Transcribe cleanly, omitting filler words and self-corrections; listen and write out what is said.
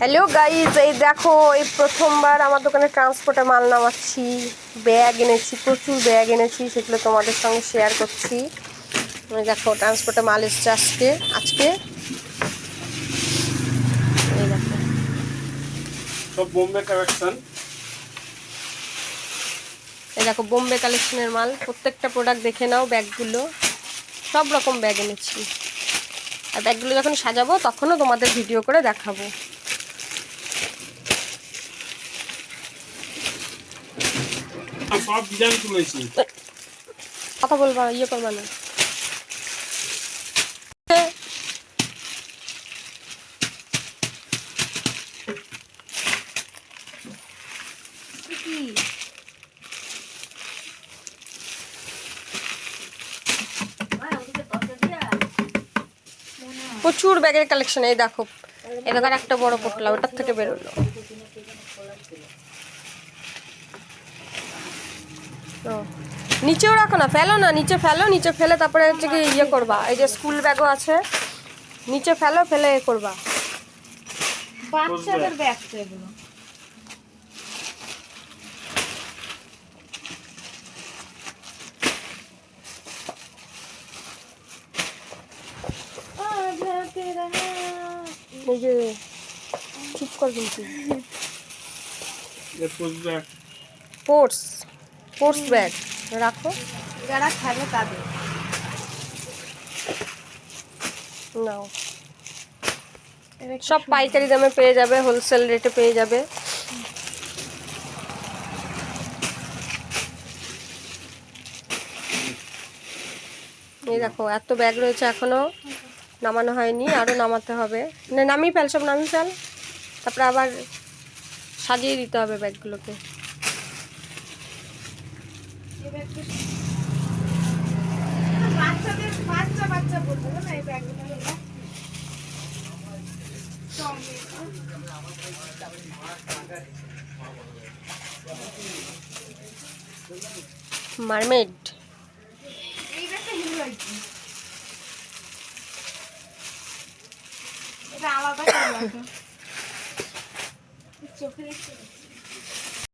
Hello guys, এই দেখো এই প্রথমবার আমার দোকানে ট্রান্সপোর্টে মাল নামাচ্ছি। ব্যাগ এনেছি, প্রচুর ব্যাগ এনেছি, সেগুলো তোমাদের সঙ্গে শেয়ার করছি। দেখো ট্রান্সপোর্টে মাল এসছে আজকে এই দেখো সব বোম্বে কালেকশন। এই দেখো বোম্বে কালেকশনের মাল। প্রত্যেকটা প্রোডাক্ট দেখে নাও। ব্যাগগুলো সব রকম ব্যাগ এনেছি, আর ব্যাগগুলো যখন সাজাবো তখনও তোমাদের ভিডিও করে দেখাবো। সব ডিজাইন তুলেছি। কথা বলবা, ইয়ে করবা না। প্রচুর ব্যাগের কালেকশন। এই দেখো এবার একটা বড় পোটলা ওটার থেকে বেরোলো। নিচেও রাখো না, ফেলো না, নিচে ফেলো, নিচে ফেলে তারপরে হচ্ছে কি ইয়ে করবা। এই যে স্কুল ব্যাগও আছে, নিচে ফেলো, ফেলে এ করবা। বাচ্চাদের ব্যাগ তো এগুলো। এই যে চুপ কর কিন্তু। স্পোর্টস ব্যাগ রাখো, যারা খাবে তাদের। নাও। সব পাইকারি দামে পেয়ে যাবে, হোলসেল রেটে পেয়ে যাবে। এই দেখো এত ব্যাগ রয়েছে, এখনো নামানো হয়নি, আরও নামাতে হবে। না, নামিয়ে ফেল, সব নামিয়ে ফেল, তারপরে আবার সাজিয়ে দিতে হবে ব্যাগগুলোকে। বাচ্চা বলবো না এই ব্যাগগুলো হলো মারমেড। এই ব্যাগটা হিরো আইছি। এটা আলাদা করে রাখো। চোখে দেখতে